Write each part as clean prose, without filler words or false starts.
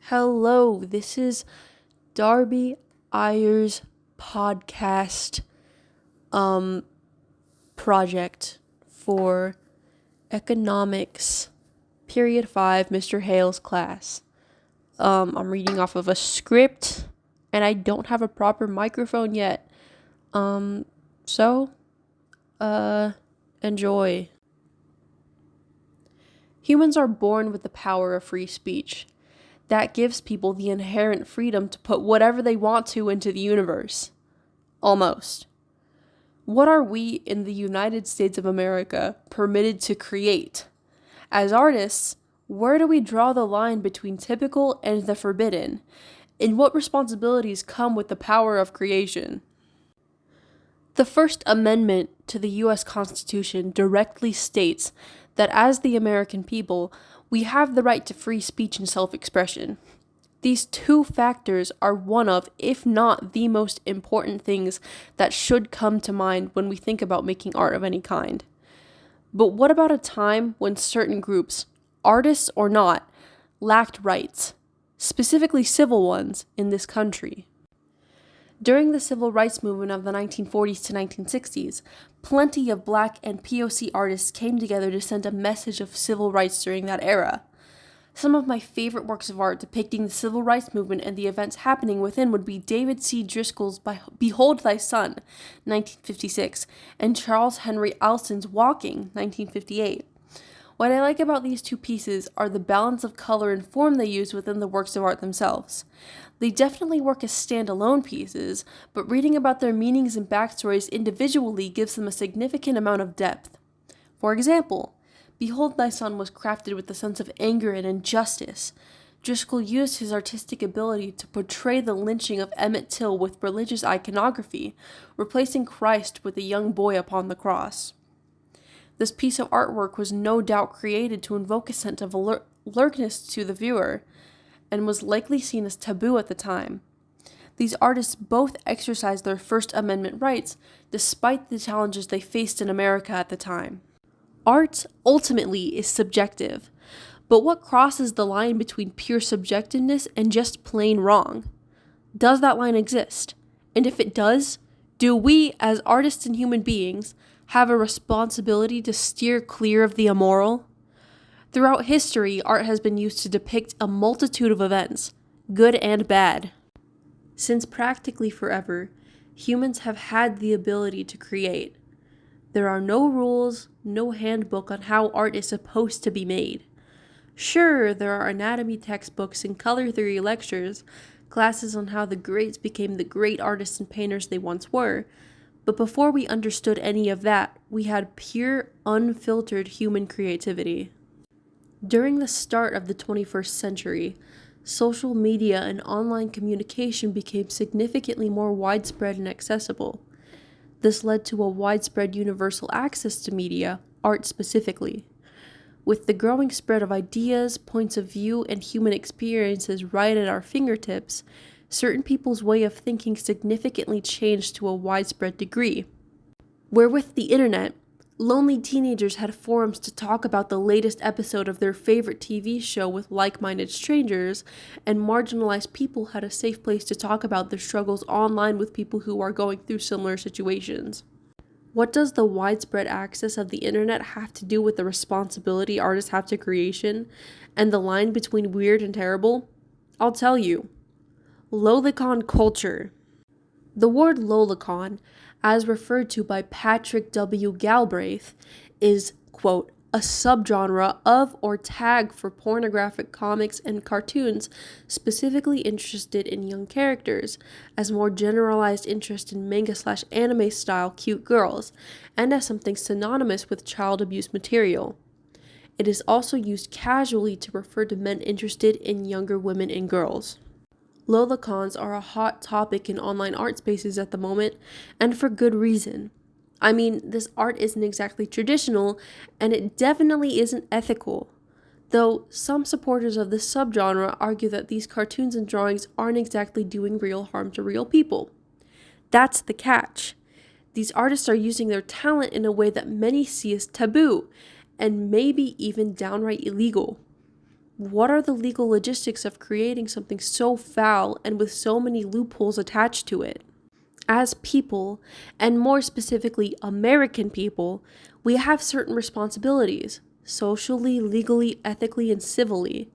Hello, this is Darby Ayers podcast project for economics period 5 Mr. Hale's class. I'm reading off of a script and I don't have a proper microphone yet. So enjoy. Humans are born with the power of free speech. That gives people the inherent freedom to put whatever they want to into the universe. Almost. What are we in the United States of America permitted to create? As artists, where do we draw the line between typical and the forbidden? And what responsibilities come with the power of creation? The First Amendment to the U.S. Constitution directly states that as the American people, we have the right to free speech and self-expression. These two factors are one of, if not the most important things that should come to mind when we think about making art of any kind. But what about a time when certain groups, artists or not, lacked rights, specifically civil ones, in this country? During the civil rights movement of the 1940s to 1960s, plenty of Black and POC artists came together to send a message of civil rights during that era. Some of my favorite works of art depicting the civil rights movement and the events happening within would be David C. Driscoll's Behold Thy Son, 1956, and Charles Henry Alston's Walking, 1958. What I like about these two pieces are the balance of color and form they use within the works of art themselves. They definitely work as standalone pieces, but reading about their meanings and backstories individually gives them a significant amount of depth. For example, Behold Thy Son was crafted with a sense of anger and injustice. Driscoll used his artistic ability to portray the lynching of Emmett Till with religious iconography, replacing Christ with a young boy upon the cross. This piece of artwork was no doubt created to invoke a sense of alertness to the viewer, and was likely seen as taboo at the time. These artists both exercised their First Amendment rights despite the challenges they faced in America at the time. Art, ultimately, is subjective, but what crosses the line between pure subjectiveness and just plain wrong? Does that line exist? And if it does, do we, as artists and human beings, have a responsibility to steer clear of the immoral? Throughout history, art has been used to depict a multitude of events, good and bad. Since practically forever, humans have had the ability to create. There are no rules, no handbook on how art is supposed to be made. Sure, there are anatomy textbooks and color theory lectures, classes on how the greats became the great artists and painters they once were, but before we understood any of that, we had pure, unfiltered human creativity. During the start of the 21st century, social media and online communication became significantly more widespread and accessible. This led to a widespread universal access to media, art specifically. With the growing spread of ideas, points of view, and human experiences right at our fingertips, certain people's way of thinking significantly changed to a widespread degree. Where with the internet, lonely teenagers had forums to talk about the latest episode of their favorite TV show with like-minded strangers, and marginalized people had a safe place to talk about their struggles online with people who are going through similar situations. What does the widespread access of the internet have to do with the responsibility artists have to creation, and the line between weird and terrible? I'll tell you. Lolicon culture. The word lolicon, as referred to by Patrick W. Galbraith, is, quote, a subgenre of or tag for pornographic comics and cartoons specifically interested in young characters, as more generalized interest in manga/anime style cute girls, and as something synonymous with child abuse material. It is also used casually to refer to men interested in younger women and girls. Lolicons are a hot topic in online art spaces at the moment, and for good reason. I mean, this art isn't exactly traditional, and it definitely isn't ethical. Though some supporters of this subgenre argue that these cartoons and drawings aren't exactly doing real harm to real people. That's the catch. These artists are using their talent in a way that many see as taboo, and maybe even downright illegal. What are the legal logistics of creating something so foul and with so many loopholes attached to it? As people, and more specifically American people, we have certain responsibilities, socially, legally, ethically, and civilly.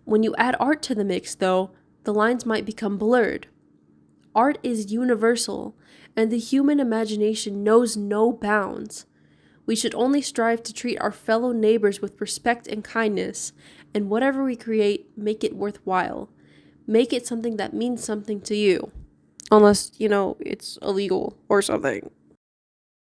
When you add art to the mix, though, the lines might become blurred. Art is universal, and the human imagination knows no bounds. We should only strive to treat our fellow neighbors with respect and kindness, and whatever we create, make it worthwhile. Make it something that means something to you. Unless, it's illegal or something.